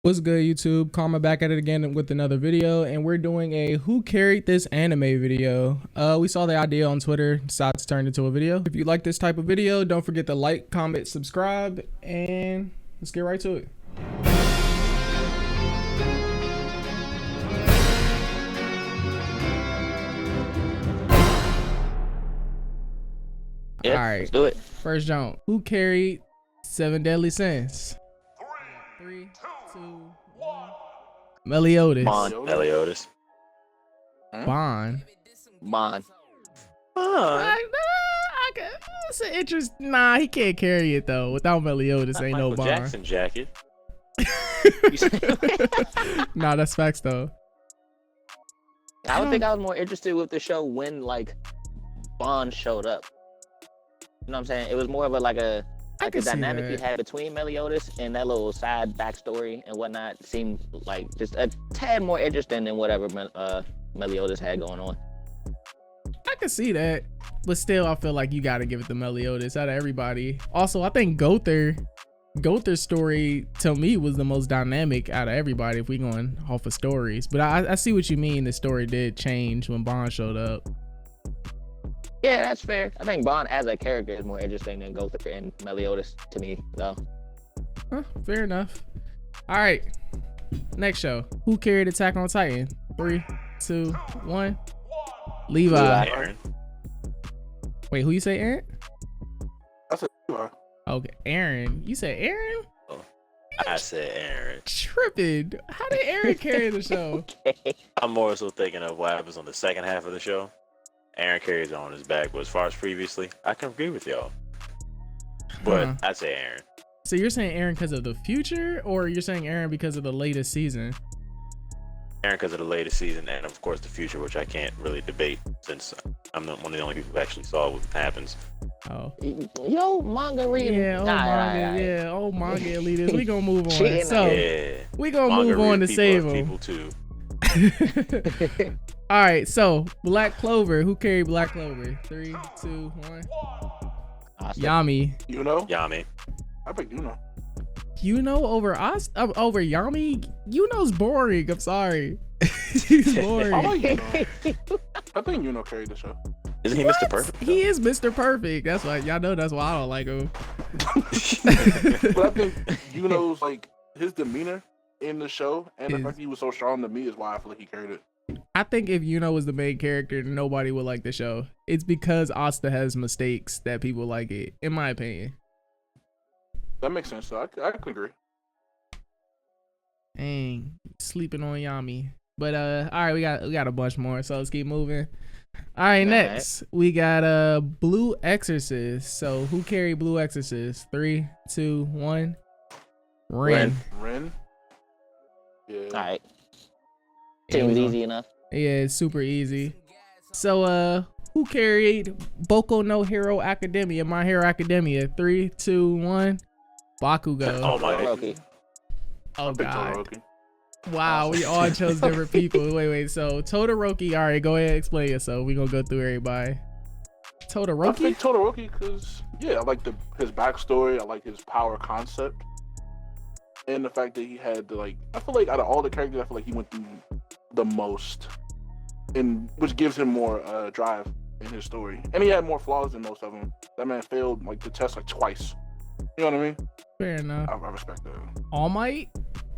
What's good, YouTube? Karma back at it again with another video, and we're doing a who carried this anime video. We saw the idea on Twitter, decided to turn it into a video. If you like this type of video, don't forget to like, comment, subscribe, and let's get right to it. Yeah, all right, let's do it. First jump. Who carried Seven Deadly Sins? 3, 2, 1. Meliodas. Meliodas. Bond. Bond. It's an interest. Nah, he can't carry it though. Without Meliodas, ain't no Michael Bond. Jackson jacket. Nah, that's facts though. I would think I was more interested with the show when like Bond showed up. You know what I'm saying? It was more of a the dynamic you had between Meliodas and that little side backstory and whatnot seemed like just a tad more interesting than whatever Meliodas had going on. I can see that, but still, I feel like you got to give it to Meliodas out of everybody. Also, I think Gother's story to me was the most dynamic out of everybody if we going off of stories. But I see what you mean. The story did change when Bond showed up. Yeah, that's fair. I think Bond as a character is more interesting than Gother and Meliodas to me, though. Fair enough. All right, next show. Who carried Attack on Titan? 3, 2, 1. Levi. Aaron. Wait, who you say, Aaron? I said Levi. Okay, Aaron. You said Aaron? Oh, I said Aaron. Tripping. How did Aaron carry the show? Okay. I'm more so thinking of what happens on the second half of the show. Aaron carries it on his back, but as far as previously, I can agree with y'all. But I'd say Aaron. So you're saying Aaron because of the future, or you're saying Aaron because of the latest season? Aaron because of the latest season, and of course the future, which I can't really debate since I'm one of the only people who actually saw what happens. Oh. Yo, manga reading. Yeah, old manga elitists. We gonna move on. So we gonna move on to save them. People too. All right, so Black Clover. Who carried Black Clover? 3, 2, 1. Yami. You know? Yami. I picked Yuno. Yuno over us? Over Yami? Yuno's boring. I'm sorry. He's boring. I like Yuno. I think Yuno carried the show. Isn't he Mr. Perfect? He is Mr. Perfect. That's why y'all know. That's why I don't like him. But I think Yuno's his demeanor in the show and the fact that he was so strong to me is why I feel like he carried it. I think if Yuno was the main character, nobody would like the show. It's because Asta has mistakes that people like it, in my opinion. That makes sense. So I can agree. Dang, sleeping on Yami. But all right, we got a bunch more, so let's keep moving. All right, next we got Blue Exorcist. So who carried Blue Exorcist? 3, 2, 1. Ren. Yeah. All right. Seems easy enough. Yeah, it's super easy. So who carried Boku no Hero Academia? My Hero Academia. 3, 2, 1. Bakugo. Oh my. Oh god. Wow, we all chose different people. Wait. So Todoroki. All right, go ahead and explain yourself. We gonna go through everybody. Todoroki. I think Todoroki because I like his backstory. I like his power concept, and the fact that he had I feel like out of all the characters, I feel like he went through the most, and which gives him more drive in his story. And he had more flaws than most of them. That man failed the test twice. You know what I mean? Fair enough. I respect that. All Might.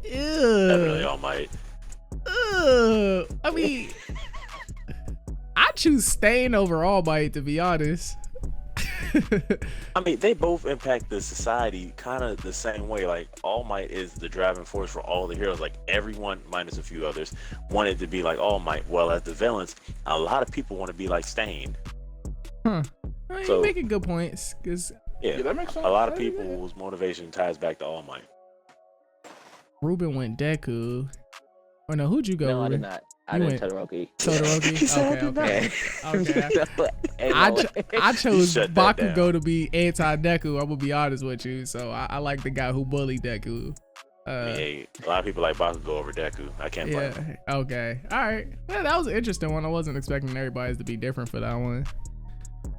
Ew. Definitely All Might. I mean, I choose Stain over All Might, to be honest. I mean, they both impact the society kind of the same way. Like, All Might is the driving force for all the heroes. Like, everyone, minus a few others, wanted to be like All Might. Well, as the villains, a lot of people want to be like Stain. Well, you're making good points. Yeah, that makes sense. A lot of people's motivation ties back to All Might. Ruben went Deku. Oh no, who'd you go? No, I Ruben? did not. I did Todoroki. Okay. I chose Bakugo to be anti-Deku. I'm gonna be honest with you. So I like the guy who bullied Deku. A lot of people like Bakugo over Deku. I can't blame him. Okay. All right. Yeah, that was an interesting one. I wasn't expecting everybody's to be different for that one.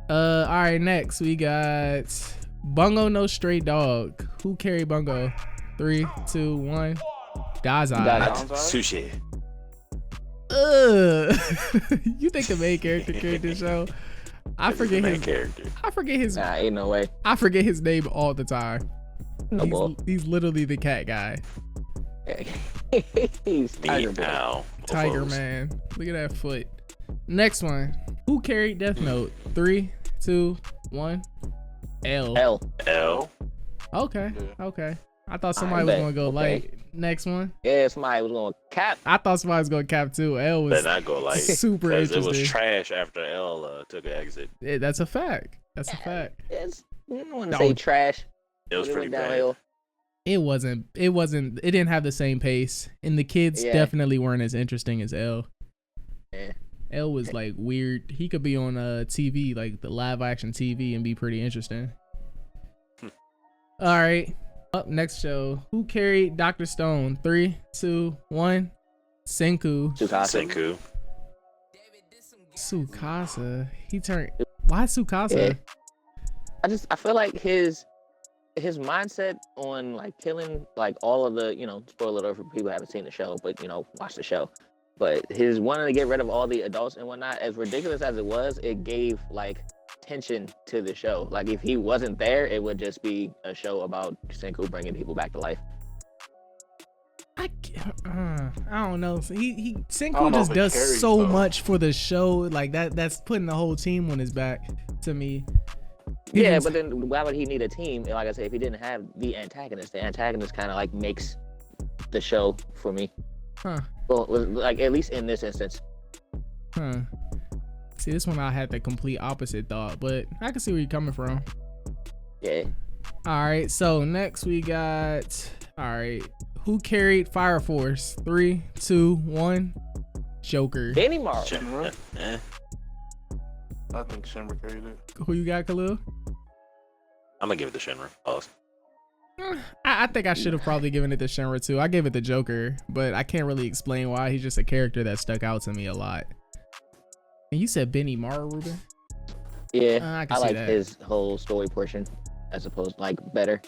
All right. Next we got Bungo No Stray Dog. Who carried Bungo? 3, 2, 1. Dazai. Dazai. Sushi. You think the main character carried this show? I This is the forget main his. character. I forget his. Nah, ain't no way. I forget his name all the time. No bull. He's literally the cat guy. He's Tiger Boy. Meow. Tiger Man. Look at that foot. Next one. Who carried Death Note? 3, 2, 1. L. L. Okay. Yeah. Okay. I thought somebody was bet. gonna go Okay. light. Next one. Yeah, somebody was going to cap. I thought somebody was gonna cap too. L was Better not go like super because it interesting. was trash after L took an exit. That's a fact. That's a fact. It's, I don't want to No. say trash. It was It pretty went bad. downhill. It wasn't. It didn't have the same pace, and the kids Yeah. definitely weren't as interesting as L. Yeah. L was like weird. He could be on TV, like the live action TV, and be pretty interesting. All right. Up next show. Who carried Dr. Stone? 3, 2, 1. Senku. Tsukasa. Senku. Tsukasa. He turned. Why Tsukasa? Yeah. I feel like his mindset on like killing like all of the, spoiler alert for people who haven't seen the show, but watch the show. But his wanting to get rid of all the adults and whatnot, as ridiculous as it was, it gave like tension to the show. Like if he wasn't there, it would just be a show about Senku bringing people back to life. I don't know. So he I Senku don't know just if it does carries, so though. much for the show. Like that's putting the whole team on his back to me. Yeah, Even- but then why would he need a team? Like I said, if he didn't have the antagonist kind of like makes the show for me. Huh. Well, like at least in this instance. Huh. See, this one I had the complete opposite thought, but I can see where you're coming from. Yeah. All right, so next we got. All right, who carried Fire Force? 3, 2, 1. Joker. Benny Maro. Shinra? Eh. I think Shinra carried it. Who you got, Khalil? I'm gonna give it to Shinra. Oh, I think I should have probably given it to Shinra too. I gave it to Joker, but I can't really explain why. He's just a character that stuck out to me a lot. And you said Benny Mara, Ruben? Yeah, I I can see like that. his whole story portion as opposed like better.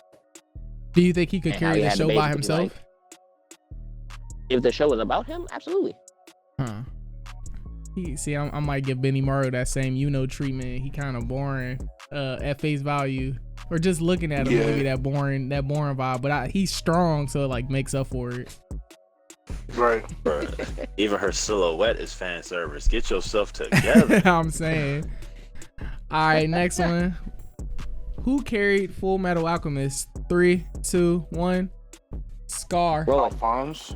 Do you think he could And how carry he the had to show by basically, himself? like- If the show was about him, absolutely. Huh. I might give Benny Maru that same treatment. He kind of boring at face value, or just looking at him, Yeah. maybe that boring vibe. But he's strong, so it like makes up for it. Right. bruh. Even her silhouette is fan service. Get yourself together. I'm saying. All right, next one. Who carried Full Metal Alchemist? 3, 2, 1. Scar. Bro, Alphonse.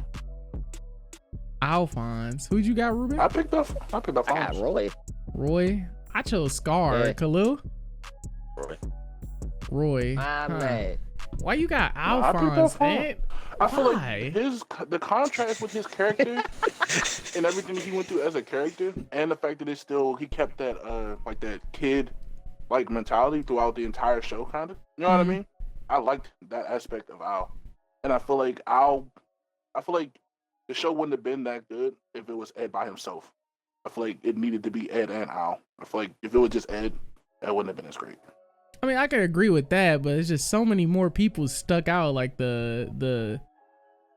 Alphonse. Who'd you got, Ruben? I picked up I got Alphonse. Roy. Roy. I chose Scar. Yeah. Khalil. Roy. Roy. I'm Huh. mad. Why you got I picked Alphonse? Alphonse. Man? I feel Why? like the contrast with his character and everything he went through as a character, and the fact that he kept that like that kid like mentality throughout the entire show, kind of. You know what I Mhm. mean? I liked that aspect of Al, and I feel like the show wouldn't have been that good if it was Ed by himself. I feel like it needed to be Ed and Al. I feel like if it was just Ed, that wouldn't have been as great. I mean, I could agree with that, but it's just so many more people stuck out. Like the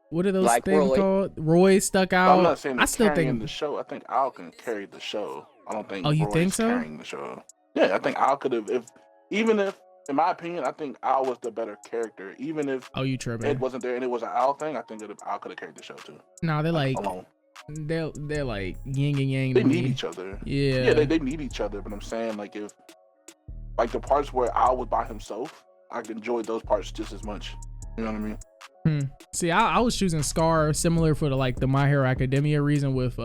what are those Like things Roy. called? Roy stuck out. I'm not saying I that still carrying think. the show. I think Al can carry the show. I don't think. Oh, you Roy's think so? Carrying the show. Yeah, I think Al could have. Even if, in my opinion, I think Al was the better character. Even if Oh, you Ed tripping? wasn't there and it was an Al thing, I think Al could have carried the show too. No, they're like Alone. they're like yin and yang. They to need me. each other. Yeah. Yeah, they need each other. But I'm saying, like, if like the parts where Al was by himself, I enjoyed those parts just as much. You know what I mean? See, I was choosing Scar similar for the My Hero Academia reason with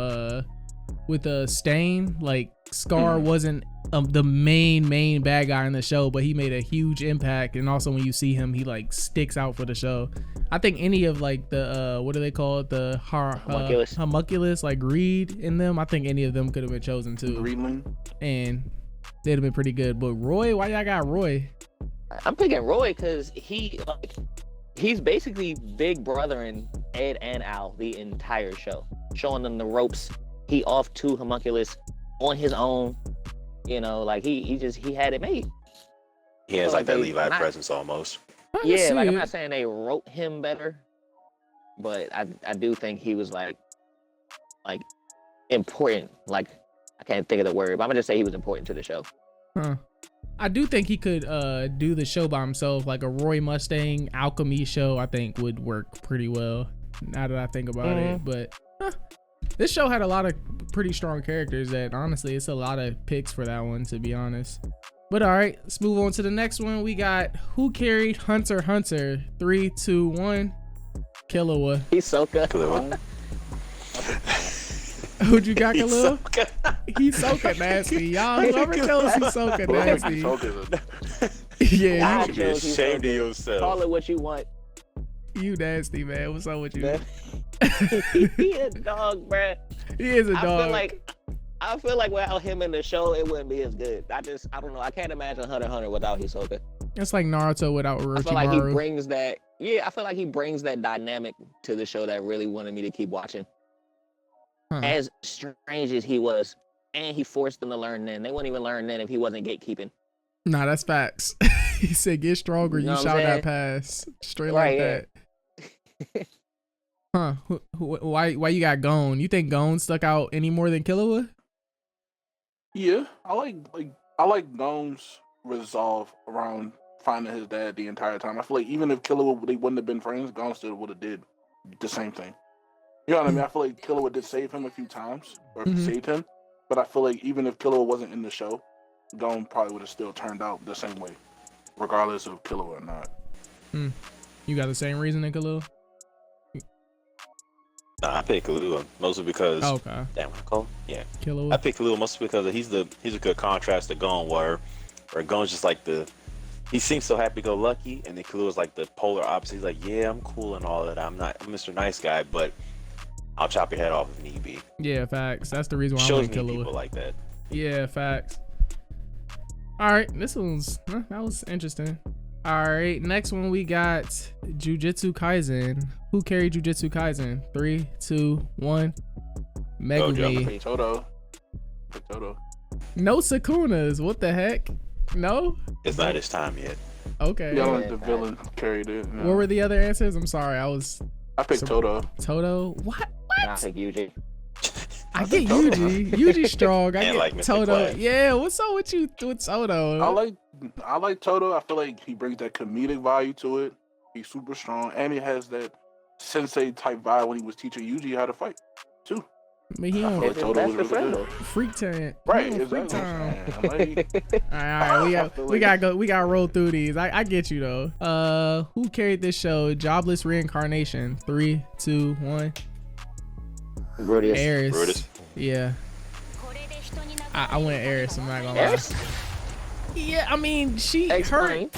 Stain. Like Scar wasn't the main bad guy in the show, but he made a huge impact, and also when you see him, he like sticks out for the show. I think any of like the what do they call it, the homunculus, like Reed in them, I think any of them could have been chosen too, Greenling. and they'd have been pretty good. But Roy, why y'all got Roy? I'm picking Roy because he's basically big brother in Ed and Al the entire show, showing them the ropes. He off to homunculus on his own. Like he had it made. He has So like that they Levi not- presence almost. I can Yeah, see like I'm it. not saying they wrote him better, but I do think he was like important. Like I can't think of the word, but I'm gonna just say he was important to the show. Huh. I do think he could do the show by himself, like a Roy Mustang Alchemy show. I think would work pretty well. Now that I think about it, but this show had a lot of pretty strong characters. That honestly, it's a lot of picks for that one, to be honest. But all right, let's move on to the next one. We got who carried Hunter x Hunter. 3, 2, 1. Killua. Hisoka. Killua. Who'd you got, Killua? Hisoka nasty, y'all. Whoever tells Hisoka nasty. Yeah, You should be ashamed of yourself. Call it what you want. you nasty, man. What's up with you? He a dog, bruh. He is a dog. I feel like without him in the show, it wouldn't be as good. I don't know. I can't imagine Hunter x Hunter without Hisoka. It's like Naruto without Orochimaru. I feel like he brings that. Yeah, I feel like he brings that dynamic to the show that really wanted me to keep watching. As strange as he was, and he forced them to learn then. They wouldn't even learn then if he wasn't gatekeeping. Nah, that's facts. He said, "Get stronger." You shout that pass straight like that. Huh? Why you got Gon? You think Gon stuck out any more than Killua? Yeah, I like Gon's resolve around finding his dad the entire time. I feel like even if Killua they wouldn't have been friends, Gon still would have did the same thing. You know what I mean? I feel like Killua did save him a few times, or saved him, but I feel like even if Killua wasn't in the show, Gon probably would have still turned out the same way, regardless of Killua or not. You got the same reason in Killua? Nah, I pick Killua mostly because. Oh, okay. Damn, what I call him? Yeah. Killua. I pick Killua mostly because he's a good contrast to Gon, where Gon's just like he seems so happy-go-lucky, and then Killua's like the polar opposite. He's like, yeah, I'm cool and all that. I'm Mr. Nice Guy, but I'll chop your head off if need be. Yeah, facts. That's the reason why Shows I like Killua. people like that. Yeah, facts. All right, this that was interesting. All right, next one we got Jujutsu Kaisen. Who carried Jujutsu Kaisen? 3, 2, 1. Megumi. Toto. No Sukunas. What the heck? No? It's not his time yet. Okay. Yeah, like the villain carried it. What were the other answers? I'm sorry. I picked Toto. What? I pick Yuji. I get Yuji. Yuji's strong. I And get like Mr. Toto. Class. Yeah, what's up with you with Toto? I like Toto. I feel like he brings that comedic value to it. He's super strong, and he has that sensei type vibe when he was teaching Yuji how to fight too. But he on That's the friend. freak time. Right, Freak exactly. time. All right, we gotta roll through these. I get you though. Who carried this show? Jobless Reincarnation. 3, 2, 1. Rudius. Eris. Brutus. Yeah. I went Eris. I'm not gonna Eris? lie. Yeah, I mean, Explain.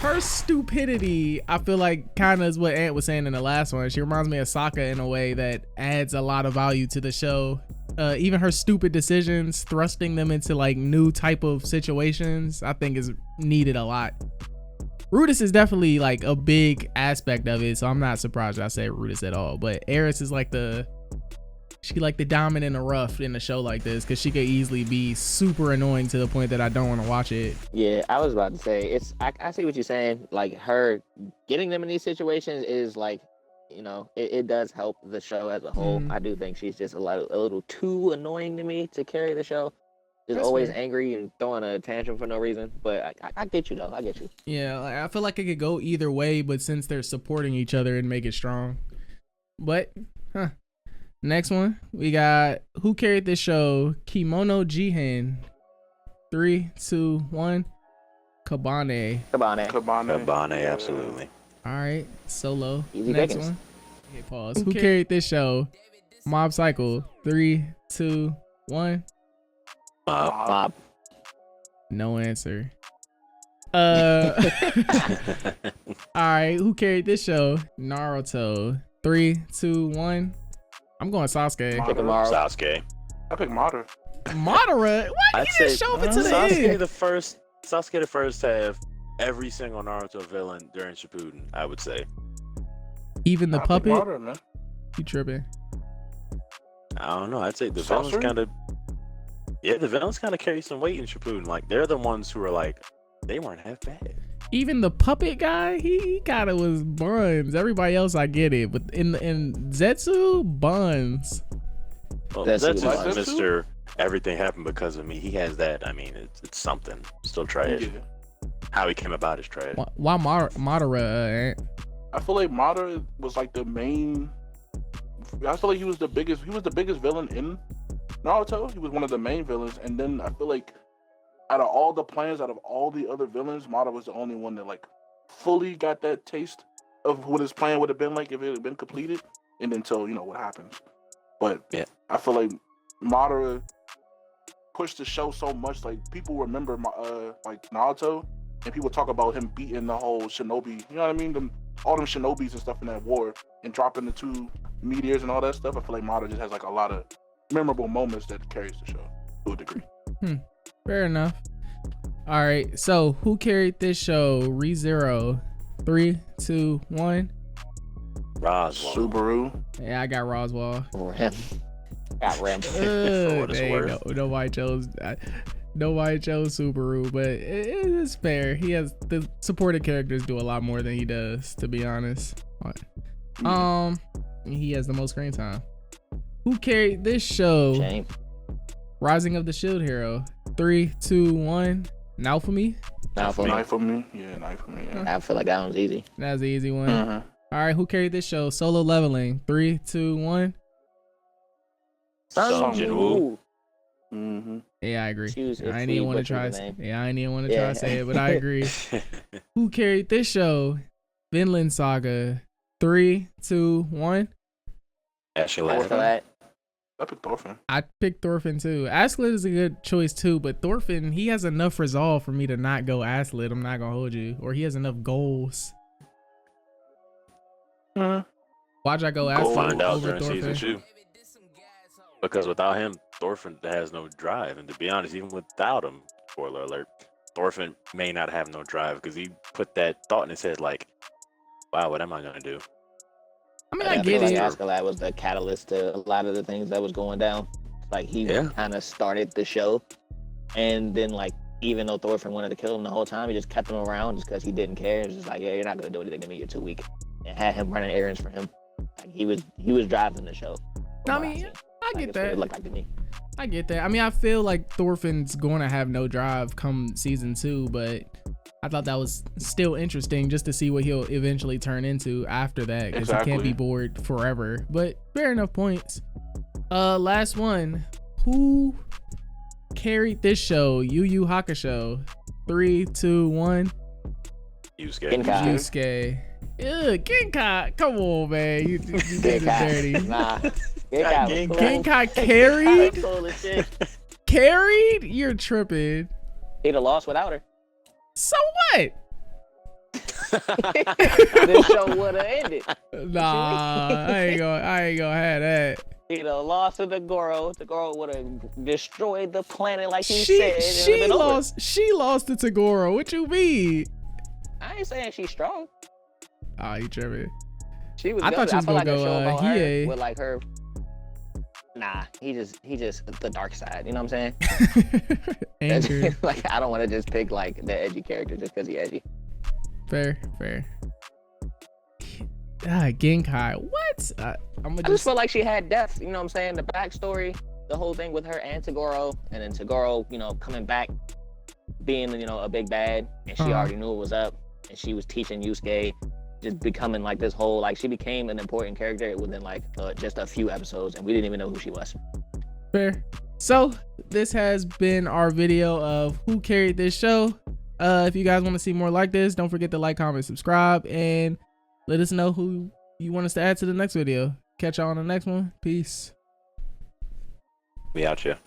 her stupidity, I feel like kind of is what Ant was saying in the last one. She reminds me of Sokka in a way that adds a lot of value to the show. Even her stupid decisions, thrusting them into like new type of situations, I think is needed a lot. Rudius is definitely like a big aspect of it, so I'm not surprised I said Rudius at all. But Eris is like she like the diamond in the rough in a show like this, because she could easily be super annoying to the point that I don't want to watch it. Yeah, I was about to say I see what you're saying. Like her getting them in these situations is like, you know, it does help the show as a whole. I do think she's just a little too annoying to me to carry the show. Just always angry and throwing a tantrum for no reason. But I get you though. I get you. Yeah, like, I feel like it could go either way, but since they're supporting each other and make it strong. But next one, we got who carried this show? Kemono Jihen. 3, 2, 1. Kabane. Kabane, absolutely. All right, Solo. Easy Next pickings. one. Okay, pause. Who carried this show? Mob Psycho. 3, 2, 1. Bob. No answer. All right, who carried this show? Naruto. 3, 2, 1. I'm going Sasuke. Sasuke. I picked Madara. Madara? What? I'd You didn't say show it to the Sasuke end. Sasuke the first have every single Naruto villain during Shippuden, I would say. Even the I picked puppet? Madara, man. You tripping? I don't know. I'd say the Sorcery? villains kind of carry some weight in Shippuden. Like they're the ones who are like, they weren't half bad. even the puppet guy, he kind of was buns. Everybody else, I get it, but in Zetsu, buns. Well, That's that's who it was. just Mr. Everything happened because of me. He has that. I mean, it's something. Still trash. Yeah. How he came about is trash. Why Madara? I feel like Madara was like the main. I feel like he was the biggest villain in Naruto. He was one of the main villains, and then I feel like out of all the plans, out of all the other villains, Madara was the only one that like fully got that taste of what his plan would have been like if it had been completed, and until what happens. But Yeah. I feel like Madara pushed the show so much, like people remember like Naruto, and people talk about him beating the whole shinobi. You know what I mean? All them shinobis and stuff in that war, and dropping the 2 meteors and all that stuff. I feel like Madara just has like a lot of memorable moments that carries the show to a degree. Fair enough. All right, so who carried this show? ReZero. 3, 2, 1. Roswell. Subaru. Yeah, I got Roswell. Ram. Got Ram. For what it's Dang, worth. nobody chose Subaru, but it's fair. He has the supported characters do a lot more than he does, to be honest. He has the most screen time. Who carried this show? Shame. Rising of the Shield Hero. 3, 2, 1. Now for me. Now for me. Knife for me. Yeah, knife for me. Yeah. I feel like that one's easy. That's the easy one. Uh-huh. All right, who carried this show? Solo Leveling. 3, 2, 1. Sung Jin-woo. Mm-hmm. Yeah, I agree. Choose if I ain't we even want to butcher try. the name. Yeah, I ain't even want to try Yeah. to say it, but I agree. Who carried this show? Vinland Saga. 3, 2, 1. Ashley I Thorfinn. feel that. I picked Thorfinn. I picked Thorfinn too. Askeladd is a good choice too, but Thorfinn, he has enough resolve for me to not go Askeladd. I'm not gonna hold you, or he has enough goals. Why'd I go Go Askeladd find out over during season Thorfinn? 2. Because without him, Thorfinn has no drive. And to be honest, even without him, spoiler alert, Thorfinn may not have no drive because he put that thought in his head like, wow, what am I going to do? I mean, I I feel get like it. Askeladd was the catalyst to a lot of the things that was going down. Like he Yeah. kind of started the show, and then like even though Thorfinn wanted to kill him the whole time, he just kept him around just because he didn't care. It was just like, yeah, you're not gonna do anything to me. You're too weak, and had him running errands for him. Like he was driving the show. I mean, I get Like, it's what that. it looked like to me. I get that. I mean, I feel like Thorfinn's going to have no drive come season 2, but I thought that was still interesting just to see what he'll eventually turn into after that, because he can't Exactly. be bored forever. But fair enough points. Last one. Who carried this show? Yu Hakusho. 3, 2, 1. Yusuke. Genkai. Yusuke. Ugh, Genkai. Come on, man. You did it dirty. Nah. Genkai was cool. Genkai carried? Genkai was cool as shit. Carried? You're tripping. He'd have lost without her. So what? This show would have ended. Nah, I ain't gonna have that. He'd have lost to the Goro. The Goro would have destroyed the planet like he said. and it'd She been over. lost. She lost to Tagoro. What you mean? I ain't saying she's strong. Ah, you tripping? She was. I good. thought you was feel gonna like a go, show about Hiei. her with like her. Nah, he just the dark side. You know what I'm saying? Andrew. Like I don't want to just pick like the edgy character just because he edgy. Fair. Ah, Genkai. What? I'm I gonna just feel like she had depth. You know what I'm saying? The backstory, the whole thing with her and Tagoro, and then Tagoro, coming back, being a big bad, and she Uh-huh. already knew it was up, and she was teaching Yusuke, just becoming like this whole like she became an important character within like just a few episodes, and we didn't even know who she was. fair. So this has been our video of who carried this show. If you guys want to see more like this, don't forget to like, comment, subscribe, and let us know who you want us to add to the next video. Catch y'all on the next one. Peace. We out here.